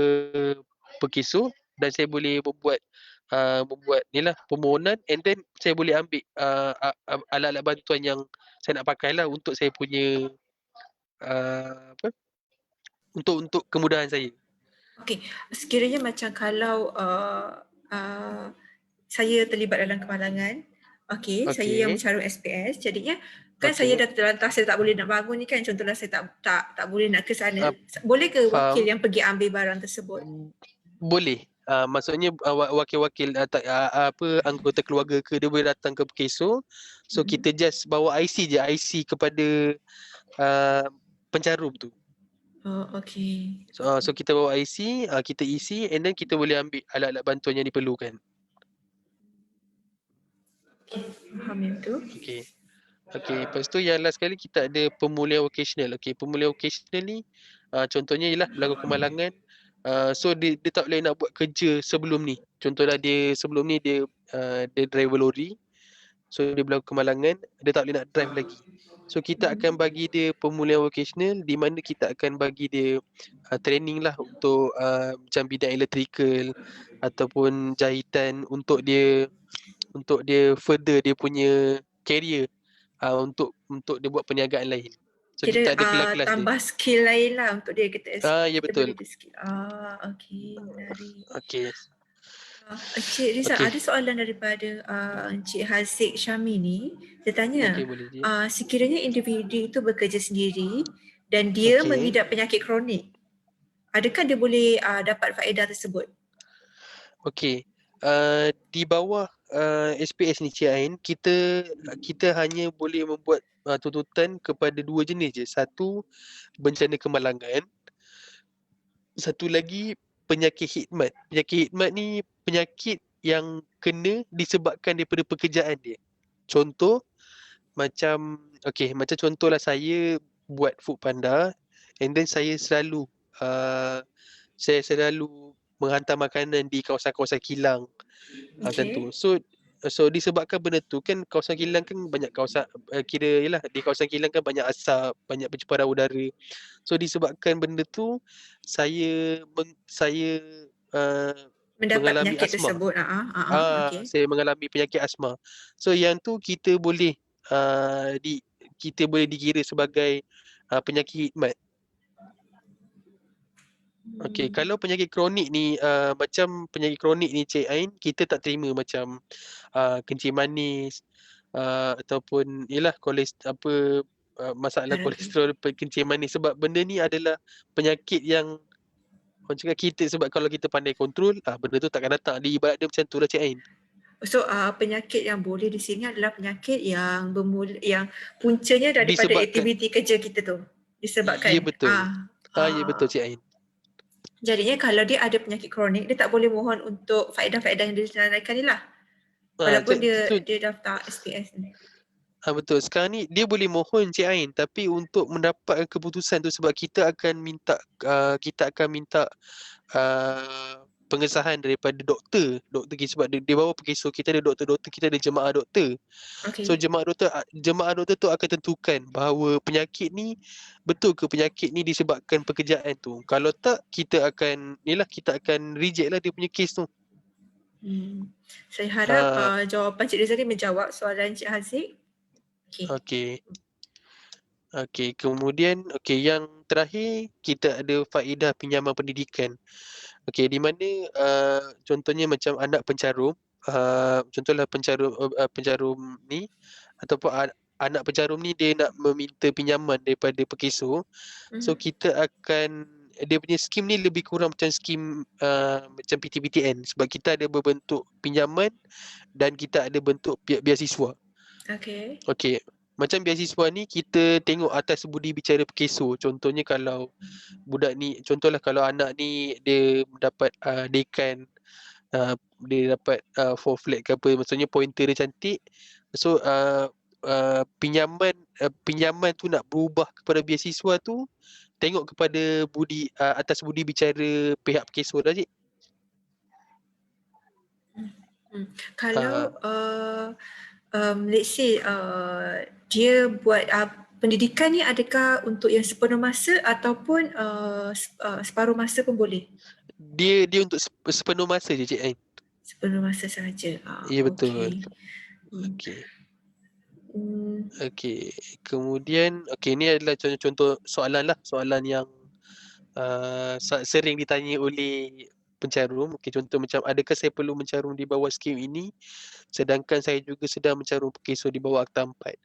Pekiso dan saya boleh membuat permohonan, and then saya boleh ambil alat-alat bantuan yang saya nak pakai lah untuk saya punya untuk kemudahan saya. Okey, sekiranya macam kalau saya terlibat dalam kemalangan, saya yang mencarum SPS, jadinya kan saya dah terlantar, saya tak boleh nak bangun ni kan, contohnya saya tak boleh nak ke sana. Boleh ke wakil yang pergi ambil barang tersebut? Boleh. Maksudnya wakil-wakil anggota keluarga ke, dia boleh datang ke Pekiso. So kita just bawa IC kepada pencarum tu. Okey. So kita bawa IC, kita isi, and then kita boleh ambil alat-alat bantuan yang diperlukan. Faham yang tu. Okey, lepas tu yang last sekali kita ada pemulihan vocational. Okey, pemulihan vocational ni contohnya ialah berlaku kemalangan. So dia tak boleh nak buat kerja sebelum ni. Contohlah dia sebelum ni dia driver lori. So dia berlaku kemalangan, dia tak boleh nak drive lagi. So kita akan bagi dia pemulihan vocational, di mana kita akan bagi dia training lah untuk macam bidang electrical ataupun jahitan untuk dia further dia punya career, untuk dia buat perniagaan lain. So kita ada kelas-kelas tambah skill lain lah untuk dia, kita ya betul. Okey, menarik. Okey. Encik Rizal, ada soalan daripada Encik Haziq Syami ni. Dia tanya, sekiranya individu itu bekerja sendiri dan dia mengidap penyakit kronik, adakah dia boleh dapat faedah tersebut? Okey. Di bawah SPS ni Cik Ain, kita hanya boleh membuat tuntutan kepada dua jenis je. Satu, bencana kemalangan. Satu lagi, penyakit khidmat. Penyakit khidmat ni penyakit yang kena disebabkan daripada pekerjaan dia. Contoh, macam contohlah saya buat Foodpanda, and then saya selalu menghantar makanan di kawasan-kawasan kilang, macam tu. So So disebabkan benda tu kan kawasan kilang kan banyak kawasan kira yalah di kawasan kilang kan banyak asap, banyak pencemaran udara. So disebabkan benda tu saya Mendapat mengalami penyakit asma. tersebut. Okey. Saya mengalami penyakit asma. So yang tu kita boleh kita boleh dikira sebagai penyakit hikmat. Okey, kalau penyakit kronik ni macam penyakit kronik ni Cik Ain, kita tak terima macam kencing manis ataupun yalah masalah kolesterol kencing manis, sebab benda ni adalah penyakit yang orang cakap kita, sebab kalau kita pandai kontrol benda tu takkan datang. Dia ibarat dia macam tu lah Cik Ain. So penyakit yang boleh di sini adalah penyakit yang yang puncanya daripada aktiviti kerja kita tu. Disebabkan. Ya betul. Ya betul Cik Ain. Jadinya kalau dia ada penyakit kronik, dia tak boleh mohon untuk faedah-faedah yang disenaraikan ni lah. Walaupun dia daftar SPS ni. Betul. Sekarang ni dia boleh mohon Cik Ain, tapi untuk mendapatkan keputusan tu sebab kita akan minta pengesahan daripada doktor kita, sebab dia bawa perkesor kita ada doktor-doktor, kita ada jemaah doktor. Okay. So jemaah doktor tu akan tentukan bahawa penyakit ni betul ke penyakit ni disebabkan pekerjaan tu. Kalau tak, kita akan reject lah dia punya kes tu. Saya harap jawapan Cik Rizal ni menjawab soalan Cik Haziq. Okey, kemudian yang terakhir kita ada faedah pinjaman pendidikan. Okey, di mana contohnya macam anak pencarum, contohlah pencarum ni ataupun anak pencarum ni dia nak meminta pinjaman daripada perkesor. So kita akan, dia punya skim ni lebih kurang macam skim macam PTPTN, sebab kita ada berbentuk pinjaman dan kita ada bentuk biasiswa. Okey. Macam beasiswa ni kita tengok atas budi bicara perkesor. Contohnya kalau budak ni, contohlah kalau anak ni dia mendapat dekan, dia dapat 4 flat ke apa, maksudnya pointer dia cantik. So pinjaman tu nak berubah kepada beasiswa tu, tengok kepada atas budi bicara pihak perkesor dah Cik. Kalau let's say dia buat pendidikan ni, adakah untuk yang sepenuh masa ataupun separuh masa pun boleh? Dia untuk sepenuh masa je Cik Ain. Sepenuh masa sahaja. Ya betul. Okey. Kemudian ni adalah contoh soalan yang sering ditanya oleh pencarum. Contoh macam, adakah saya perlu mencarum di bawah skim ini sedangkan saya juga sedang mencarum perkesor di bawah Akta 4?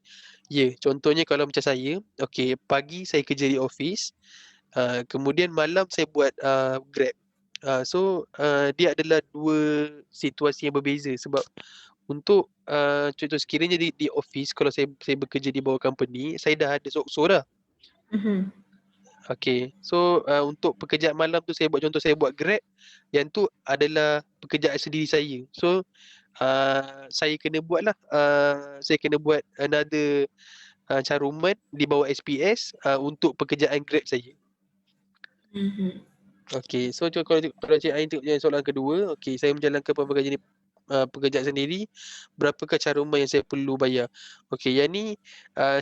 Ya, contohnya kalau macam saya, pagi saya kerja di office, kemudian malam saya buat Grab. So dia adalah dua situasi yang berbeza, sebab untuk contoh sekiranya di office, kalau saya bekerja di bawah company, saya dah ada SOKSO dah. So untuk pekerjaan malam tu saya buat Grab, yang tu adalah pekerjaan sendiri saya. So saya kena buat another caruman di bawah SPS untuk pekerjaan Grab saya. So kalau Cik Ain tengok soalan kedua, saya menjalankan pekerjaan sendiri, berapakah caruman yang saya perlu bayar? Yang ni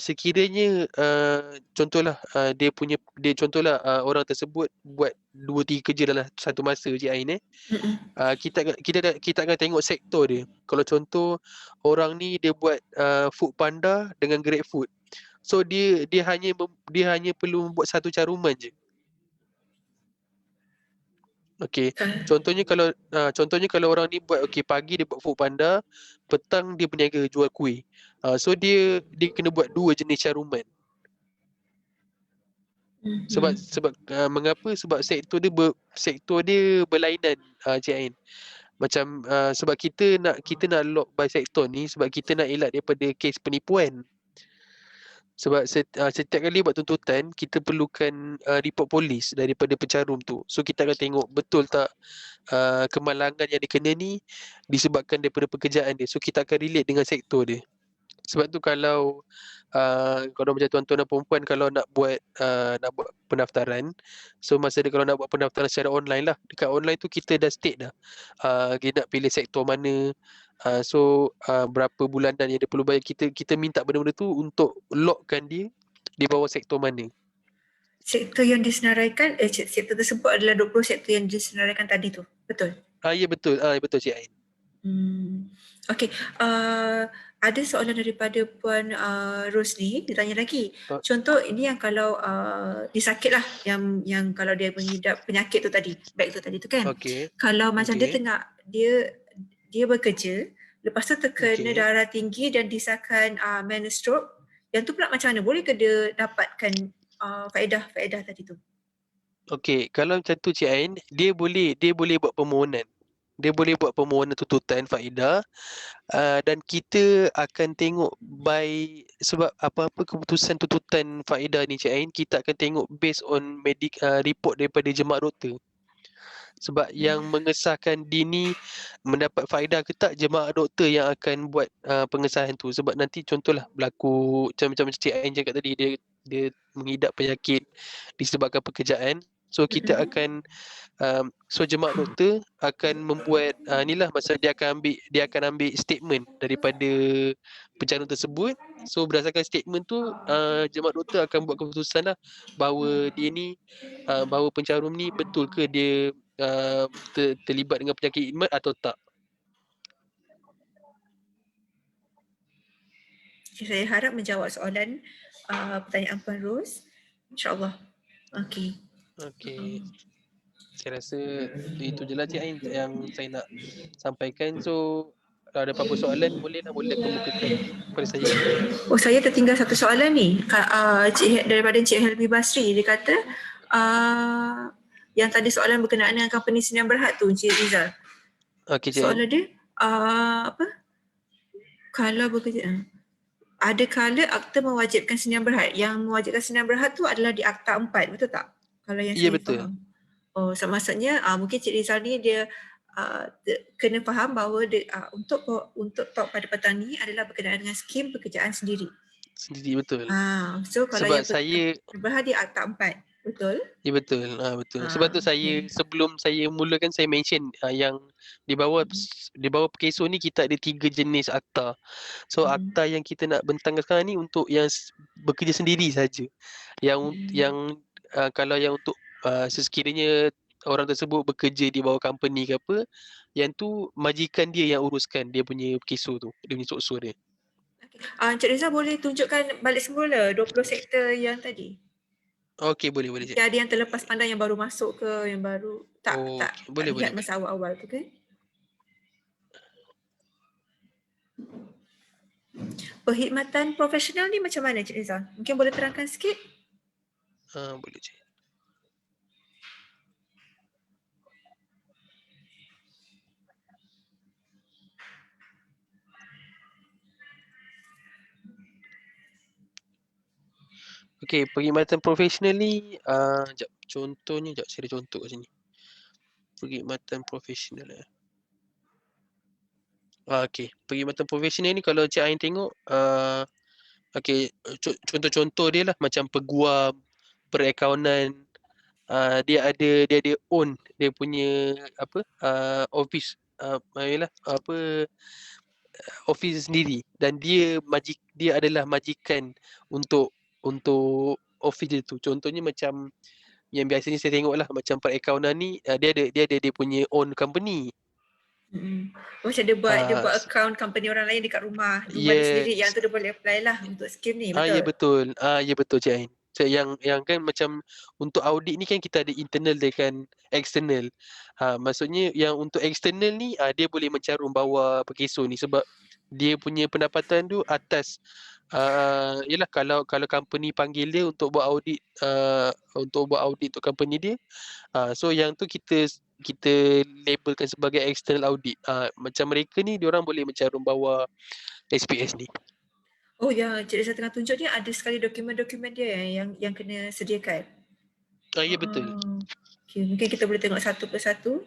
sekiranya contohlah contohlah orang tersebut buat 2-3 kerja dalam satu masa Cik Ain kita akan tengok sektor dia. Kalau contoh orang ni dia buat Food Panda dengan GrabFood, so dia hanya perlu membuat satu caruman je. Contohnya kalau orang ni buat pagi dia buat Food Panda, petang dia berniaga jual kuih. So dia kena buat 2 jenis caruman. Sebab mengapa? Sebab sektor dia berlainan Cik Ain. Macam sebab kita nak lock by sektor ni, sebab kita nak elak daripada kes penipuan. Sebab setiap kali buat tuntutan, kita perlukan report polis daripada pencarum tu. So kita akan tengok betul tak kemalangan yang dia kena ni disebabkan daripada pekerjaan dia. So kita akan relate dengan sektor dia. Sebab tu kalau macam tuan-tuan dan perempuan kalau nak buat pendaftaran, so masa dia kalau nak buat pendaftaran secara online lah, dekat online tu kita dah state dah dia nak pilih sektor mana, so berapa bulanan yang dia perlu bayar. Kita minta benda-benda tu untuk lockkan dia di bawah sektor mana. Sektor yang disenaraikan, sektor tersebut adalah 20 sektor yang disenaraikan tadi tu, betul? Ya betul, betul Cik Ain. Okey, ada soalan daripada Puan Ros ni, dia tanya lagi. Contoh ini yang kalau dia sakit lah, yang kalau dia mengidap penyakit tu tadi, back tu tadi tu kan. Kalau macam dia tengah, dia bekerja, lepas tu terkena darah tinggi dan disahkan minor stroke, yang tu pula macam mana? Boleh ke dia dapatkan faedah tadi tu? Okey, kalau macam tu Cik Ain, dia boleh buat permohonan. Dia boleh buat permohonan tuntutan faedah, dan kita akan tengok sebab apa-apa keputusan tuntutan faedah ni Cik Ain, kita akan tengok based on report daripada jemaah doktor. Sebab yang mengesahkan dia ni mendapat faedah ke tak, jemaah doktor yang akan buat pengesahan tu. Sebab nanti contohlah berlaku macam Cik Ain cakap tadi, dia mengidap penyakit disebabkan pekerjaan. So kita akan so jemaah doktor akan membuat inilah masa dia akan ambil statement daripada pencarum tersebut. So berdasarkan statement tu jemaah doktor akan buat keputusan lah bahawa dia ni bahawa pencarum ni betul ke dia terlibat dengan penyakit ikmat atau tak. Saya harap menjawab soalan pertanyaan Puan Ros. InsyaAllah. Okey. Saya rasa itu je lah Cik Ain yang saya nak sampaikan. So kalau ada apa-apa soalan boleh kemukakan kepada saya. Saya tertinggal satu soalan ni daripada Encik Helmi Basri. Dia kata yang tadi soalan berkenaan dengan company Sdn Bhd tu, Encik Rizal. Soalan dia kalau bekerja ada kala akta mewajibkan Sdn Bhd. Yang mewajibkan Sdn Bhd tu adalah di Akta 4, betul tak? Kalau yang saya faham. So maksudnya mungkin Cik Rizal ni dia kena faham bahawa untuk top pada petani adalah berkenaan dengan skim pekerjaan sendiri. Betul. So kalau sebab yang saya berhadi Akta 4, betul? Ya betul. Betul. Sebab tu saya sebelum saya mulakan saya mention yang di bawah Perkeso ni kita ada 3 jenis akta. So akta yang kita nak bentangkan sekarang ni untuk yang bekerja sendiri saja. Yang kalau yang untuk sekiranya orang tersebut bekerja di bawah company ke apa, yang tu majikan dia yang uruskan dia punya Perkeso tu, dia punya sokso dia. Encik Rizal boleh tunjukkan balik semula 20 sektor yang tadi? Okey, boleh. Ada yang terlepas pandang yang baru masuk ke, yang baru tak lihat masa awal-awal tu kan? Perkhidmatan profesional ni macam mana Cik Rizal? Mungkin boleh terangkan sikit? Boleh Cik. Okey, perkhidmatan profesional ni contohnya saya ada contoh kat sini. Perkhidmatan profesional okey, perkhidmatan profesional ni kalau Cik Ain tengok okey, contoh-contoh dia lah macam peguam, perakaunan, dia ada own dia punya office office sendiri, dan dia adalah majikan untuk office dia tu. Contohnya macam yang biasanya saya tengok lah macam perakaunan ni dia ada dia punya own company. Macam dia buat account company orang lain dekat rumah dia sendiri, yang tu dia boleh apply lah untuk skim ni, betul? Ya betul Cik Ain. So, yang kan macam untuk audit ni kan kita ada internal dengan external. Maksudnya yang untuk external ni dia boleh mencarum bawah Perkeso ni sebab dia punya pendapatan tu atas yalah kalau company panggil dia untuk buat audit untuk company dia, so yang tu kita labelkan sebagai external audit. Macam mereka ni diorang boleh mencarum bawah SPS ni. Oh, yang Cik Rizal tengah tunjuk ni ada sekali dokumen-dokumen dia yang kena sediakan. Ya betul. Okay, mungkin kita boleh tengok satu persatu.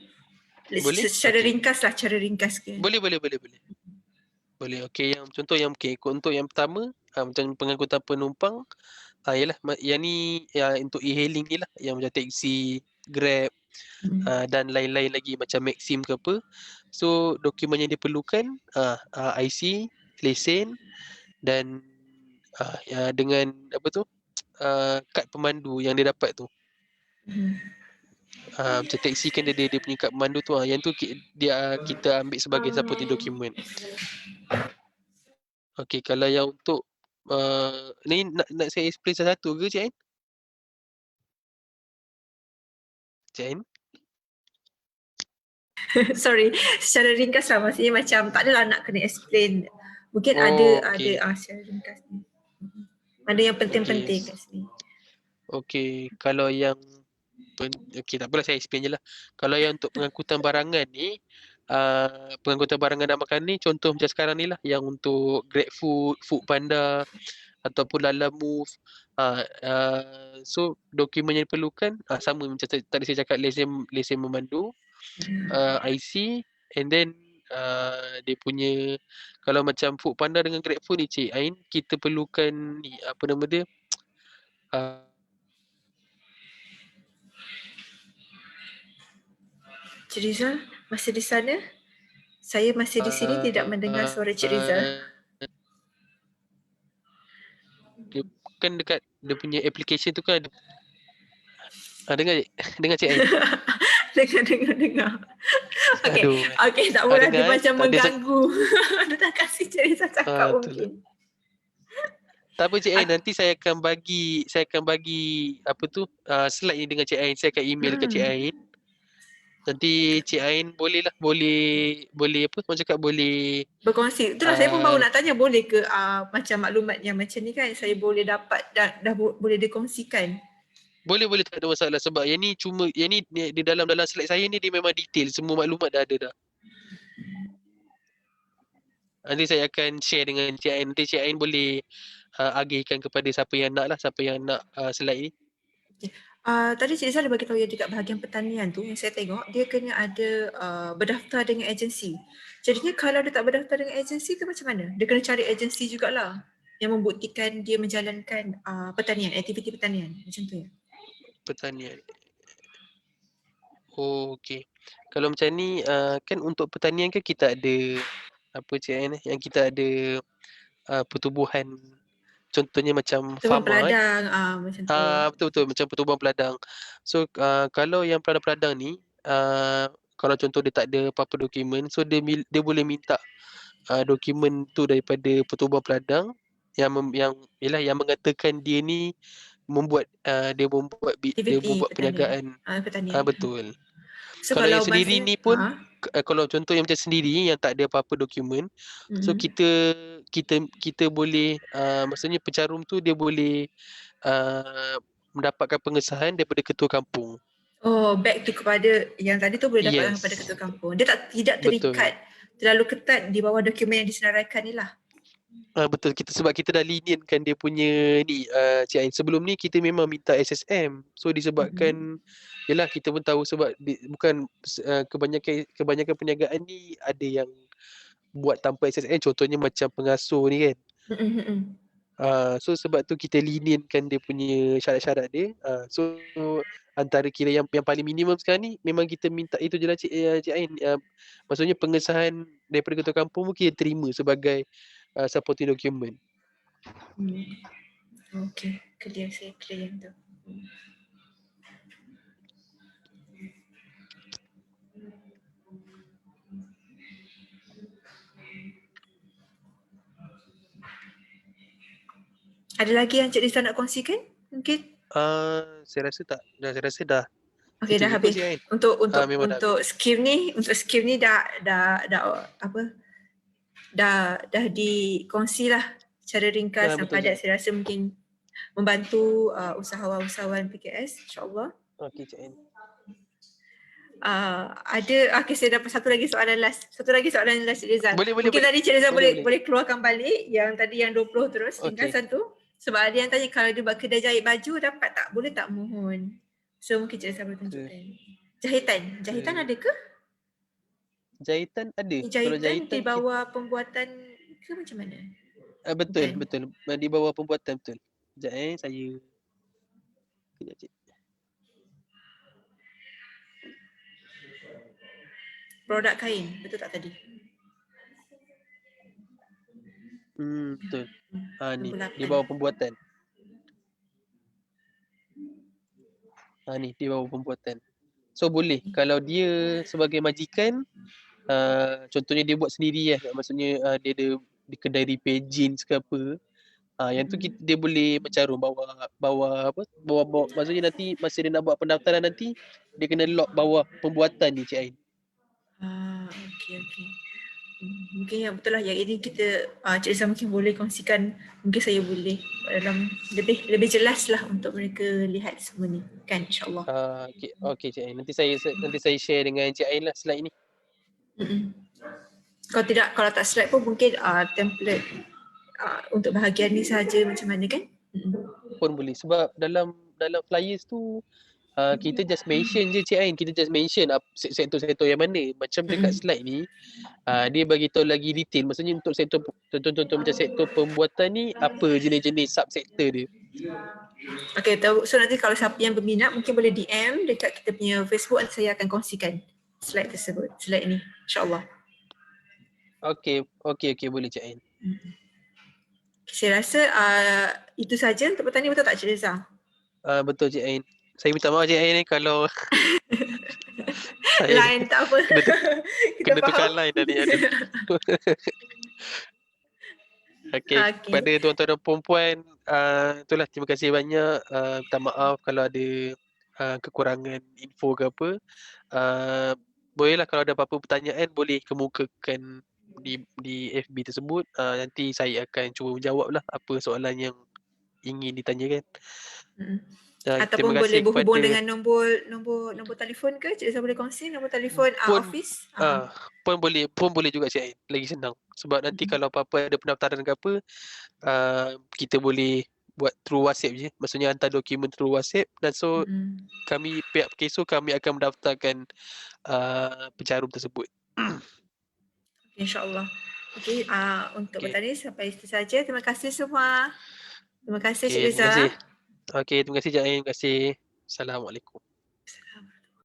Boleh? Secara ringkas lah, cara ringkas ke? Boleh. Boleh. Okey, yang contoh yang untuk yang pertama, macam pengangkutan penumpang, yalah yang ni yang untuk e-hailing ni lah, yang macam teksi, Grab, dan lain-lain lagi macam Maxim ke apa. So dokumen yang diperlukan IC, lesen dan dengan apa tu, kad pemandu yang dia dapat tu. Macam teksi kan dia punya kad pemandu tu, yang tu kita ambil sebagai supporting document. Okey, kalau yang untuk ni nak saya explain satu-satu ke Cik Ain? Cik Ain? Sorry, secara ringkas lah, maksudnya macam tak adalah nak kena explain. Mungkin ada secara ringkas ni. Ada yang penting-penting kat sini. Okey, kalau yang okey, tak apalah, saya explain je lah. Kalau yang untuk pengangkutan barangan ni, pengangkutan barangan dan makanan ni, contoh macam sekarang ni lah, yang untuk GrabFood, Foodpanda ataupun Lalamove. So dokumen yang diperlukan sama macam tadi saya cakap, lesen memandu, IC, and then dia punya, kalau macam Foodpanda dengan GrabFood ni Cik Ain, kita perlukan ni, apa nama dia, Cik Rizal masih di sana? Saya masih di sini tidak mendengar suara Cik Rizal. Dia kan dekat dia punya application tu kan ada dengar Cik Ain? Dengar. Okey, tak apa, dia macam mengganggu. Dia tak kasih Cik Rizal cakap mungkin. Tak apa Cik Ain, nanti saya akan bagi apa tu, slide ni dengan Cik Ain. Saya akan email ke Cik Ain. Nanti Cik Ain boleh apa orang cakap, boleh berkongsi. Itulah saya pun baru nak tanya, boleh ke macam maklumat yang macam ni kan saya boleh dapat dah boleh dikongsikan? Boleh, tak ada masalah, sebab yang ni di dalam slide saya ni dia memang detail, semua maklumat dah ada dah. Nanti saya akan share dengan Cik Ain. Nanti Cik Ain boleh agihkan kepada siapa yang nak slide ni. Tadi Cik Rizal bagi tahu yang dekat bahagian pertanian tu, yang saya tengok dia kena ada berdaftar dengan agensi. Jadinya kalau dia tak berdaftar dengan agensi tu macam mana? Dia kena cari agensi jugalah yang membuktikan dia menjalankan pertanian, aktiviti pertanian. Macam tu ya? Pertanian. Okey. Kalau macam ni, kan untuk pertanian kan kita ada apa Cik Ain, yang kita ada pertubuhan, contohnya macam pertubuhan farmer peladang, macam tu. Betul, macam pertubuhan peladang. So kalau yang peladang-peladang ni, kalau contoh dia tak ada apa-apa dokumen, so dia boleh minta dokumen tu daripada pertubuhan peladang yang mengatakan dia ni membuat perniagaan. Pertanian. Betul. So kalau yang sendiri ni pun, kalau contoh yang macam sendiri yang tak ada apa-apa dokumen, so kita boleh, maksudnya pencarum tu dia boleh mendapatkan pengesahan daripada ketua kampung. Back to kepada yang tadi tu boleh dapatkan kepada ketua kampung. Dia tidak terikat terlalu ketat di bawah dokumen yang disenaraikan ni lah. Betul, sebab kita dah lenientkan dia punya ni, Cik Ain. Sebelum ni kita memang minta SSM. So disebabkan yalah, kita pun tahu sebab bukan kebanyakan perniagaan ni ada yang buat tanpa SSM, contohnya macam pengasuh ni kan. So sebab tu kita lenientkan dia punya syarat-syarat dia. So antara kira yang paling minimum sekarang ni memang kita minta itu je lah Cik Ain. Maksudnya pengesahan daripada ketua kampung pun kita terima sebagai supporting document. Okey, saya clear yang tu. Ada lagi yang Cik Rizal nak kongsikan? Mungkin? Saya rasa tak. Saya rasa dah. Okey, dah habis. Untuk skim ni dah dikongsi lah secara ringkas dan padat. Saya rasa mungkin membantu usahawan-usahawan PKS, insya-Allah. Okey Cik Ain. Saya dapat satu lagi soalan last Cik Rizal. Mungkin tadi Cik Rizal boleh keluarkan balik yang tadi yang 20 terus ringkasan tu. Sebab ada yang tanya kalau dia buat kedai jahit baju dapat tak? Boleh tak mohon? So mungkin Cik Rizal boleh tunjukkan. Jahitan ada ke? Jahitan ada. Jahitan di bawah pembuatan ke macam mana? Betul, betul. Di bawah pembuatan, betul. Sekejap saya... Sekejap, cik. Produk kain, betul tak tadi? Betul. Ni, Nombor di 8. bawah pembuatan. Ni, di bawah pembuatan. So boleh, kalau dia sebagai majikan, contohnya dia buat sendiri lah. Maksudnya dia ada di kedai repair jeans ke apa. Yang tu dia boleh mencarum bawah maksudnya nanti masa dia nak buat pendaftaran nanti, dia kena lock bawah pembuatan ni, Cik Ain. Okey. Mungkin yang betul lah yang ini kita Cik Rizal mungkin boleh kongsikan, mungkin saya boleh dalam lebih jelas lah untuk mereka lihat semua ni kan, insyaAllah. Okey Cik Ain, nanti saya share dengan Cik Ain lah slide ni. Kalau tak slide pun mungkin template untuk bahagian ni saja macam mana kan? Pun boleh, sebab dalam flyers tu kita just mention je Cik Ain, kita just mention sektor-sektor yang mana. Macam dekat slide ni, dia bagi tahu lagi detail. Maksudnya untuk sektor, contoh macam sektor pembuatan ni, apa jenis-jenis subsektor dia. Okay, so nanti kalau siapa yang berminat mungkin boleh DM dekat kita punya Facebook, saya akan kongsikan slide tersebut, slide ni, insyaAllah. Okay, boleh Cik Ain. Saya rasa itu saja untuk petang ni, betul tak Cik Rizal? Betul Cik Ain. Saya minta maaf Cik Ain ni kalau line tak apa. Kena tukar line tadi. Okay. Kepada tuan-tuan dan puan-puan, itulah, terima kasih banyak. Minta maaf kalau ada kekurangan info ke apa. Bolehlah kalau ada apa-apa pertanyaan, boleh kemukakan di FB tersebut. Nanti saya akan cuba menjawab lah apa soalan yang ingin ditanyakan. Ataupun boleh berhubung dengan nombor telefon ke? Cik Rizal boleh kongsi nombor telefon office? Pun boleh juga Cik Ain, lagi senang. Sebab nanti kalau apa-apa ada pendaftaran ke apa, kita boleh buat through WhatsApp je. Maksudnya hantar dokumen through WhatsApp, dan so kami, pihak Keso, kami akan mendaftarkan pencarum tersebut. InsyaAllah. Okay, untuk petang ni sampai itu saja. Terima kasih semua. Terima kasih Cik Rizal. Terima kasih Cik Ain. Terima kasih. Assalamualaikum.